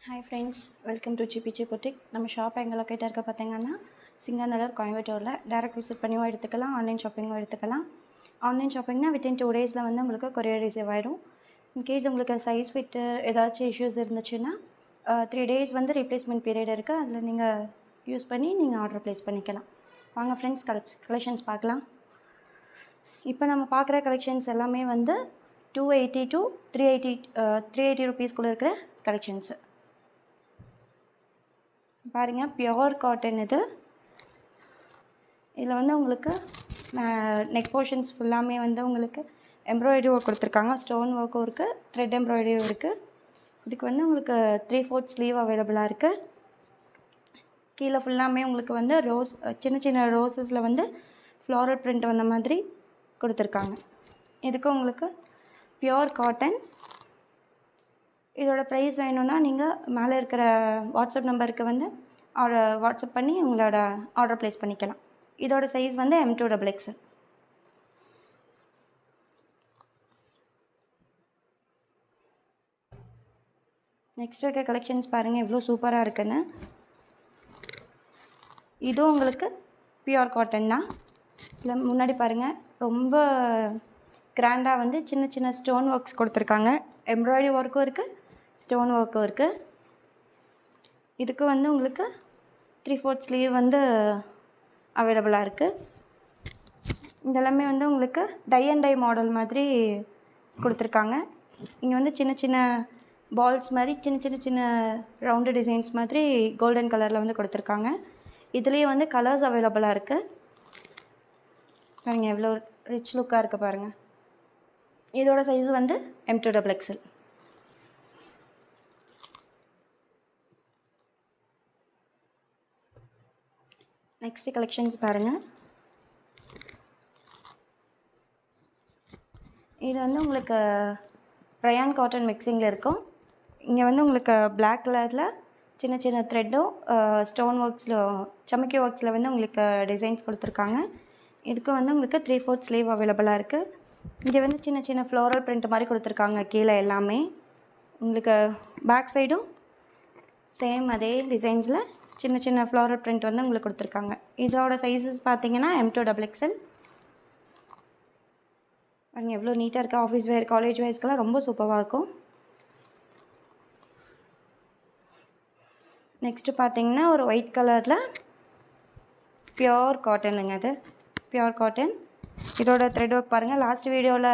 Hi friends, welcome to GPG Boutique. நம்ம shop எங்கே லொக்கேட்டாக இருக்க பார்த்தீங்கன்னா சிங்காநல்லூர் கோயம்புத்தூரில் டேரக்ட் விசிட் பண்ணியும் எடுத்துக்கலாம், ஆன்லைன் ஷாப்பிங்கும் எடுத்துக்கலாம். ஆன்லைன் ஷாப்பிங்னா வித்தின் 2 days வந்து உங்களுக்கு கொரியர் ரிசீவ் ஆயிடும். இன்கேஸ் உங்களுக்கு சைஸ் ஃபிட்டு ஏதாச்சும் இஷ்யூஸ் இருந்துச்சுன்னா 3 days வந்து ரீப்ளேஸ்மெண்ட் பீரியட் இருக்குது. அதில் நீங்கள் யூஸ் பண்ணி நீங்கள் ஆர்டர் ப்ளேஸ் பண்ணிக்கலாம். வாங்க ஃப்ரெண்ட்ஸ், கலெக்ஷன்ஸ் பார்க்கலாம். இப்போ நம்ம பார்க்குற கலெக்ஷன்ஸ் எல்லாமே வந்து 280 to 380 rupeesக்குள்ளே இருக்கிற கலெக்ஷன்ஸு பாருங்கள். பியோர் காட்டன் இது. இதில் வந்து உங்களுக்கு நெக் போர்ஷன்ஸ் ஃபுல்லாமே வந்து உங்களுக்கு எம்ப்ராய்டரி ஒர்க் கொடுத்துருக்காங்க. ஸ்டோன் ஒர்க்கும் இருக்குது, த்ரெட் எம்ப்ராய்டரியும் இருக்குது. இதுக்கு வந்து உங்களுக்கு 3/4 ஸ்லீவ் அவைலபிளாக இருக்குது. கீழே ஃபுல்லாமே உங்களுக்கு வந்து சின்ன சின்ன ரோஸஸில் வந்து ஃப்ளாரல் பிரிண்ட் வந்த மாதிரி கொடுத்துருக்காங்க. இதுக்கு உங்களுக்கு பியோர் காட்டன். இதோட ப்ரைஸ் வேணும்னா நீங்கள் மேலே இருக்கிற வாட்ஸ்அப் நம்பருக்கு வந்து வாட்ஸ்அப் பண்ணி உங்களோட ஆர்டர் ப்ளேஸ் பண்ணிக்கலாம். இதோட சைஸ் வந்து M2XX. நெக்ஸ்ட் இருக்க கலெக்ஷன்ஸ் பாருங்கள் எவ்வளோ சூப்பராக இருக்குன்னு. இதுவும் உங்களுக்கு பியோர் காட்டன் தான். இல்லை முன்னாடி பாருங்கள், ரொம்ப கிராண்டாக வந்து சின்ன சின்ன ஸ்டோன் ஒர்க்ஸ் கொடுத்துருக்காங்க. எம்ப்ராய்டரி ஒர்க்கும் இருக்குது, ஸ்டோன் ஒர்க்கும் இருக்குது. இதுக்கு வந்து உங்களுக்கு 3/4 ஸ்லீவ் வந்து அவைலபிளாக இருக்குது. இதெல்லாமே வந்து உங்களுக்கு டை அண்ட் டை மாடல் மாதிரி கொடுத்துருக்காங்க. இங்கே வந்து சின்ன சின்ன பால்ஸ் மாதிரி சின்ன ரவுண்டு டிசைன்ஸ் மாதிரி கோல்டன் கலரில் வந்து கொடுத்துருக்காங்க. இதுலேயே வந்து கலர்ஸ் அவைலபிளாக இருக்குது. பாருங்கள் எவ்வளோ ரிச் லுக்காக இருக்குது பாருங்கள். இதோட சைஸ் வந்து M2XX. நெக்ஸ்ட் கலெக்ஷன்ஸ் பாருங்கள். இது வந்து உங்களுக்கு ரயான் காட்டன் மிக்சிங்கில் இருக்கும். இங்கே வந்து உங்களுக்கு பிளாக் கலரில் சின்ன சின்ன த்ரெட்டும் ஸ்டோன் ஒர்க்ஸில் சமக்கி ஒர்க்ஸில் வந்து உங்களுக்கு டிசைன்ஸ் கொடுத்துருக்காங்க. இதுக்கு வந்து உங்களுக்கு 3/4 ஸ்லீவ் அவைலபிளாக இருக்குது. இங்கே வந்து சின்ன சின்ன ஃப்ளோரல் பிரிண்ட் மாதிரி கொடுத்துருக்காங்க. கீழே எல்லாமே உங்களுக்கு பேக் சைடும் சேம் அதே டிசைன்ஸில் சின்ன சின்ன ஃப்ளோரல் பிரிண்ட் வந்து உங்களுக்கு கொடுத்துருக்காங்க. இதோட சைஸஸ் பார்த்தீங்கன்னா M2XX. பாருங்கள் எவ்வளோ நீட்டாக இருக்குது. ஆஃபீஸ் வேர், காலேஜ் வேர்ஸ்க்கெல்லாம் ரொம்ப சூப்பராக இருக்கும். நெக்ஸ்ட்டு பார்த்தீங்கன்னா ஒரு ஒயிட் கலரில் பியோர் காட்டனுங்க. இது பியோர் காட்டன். இதோட த்ரெட் ஒர்க் பாருங்கள். லாஸ்ட் வீடியோவில்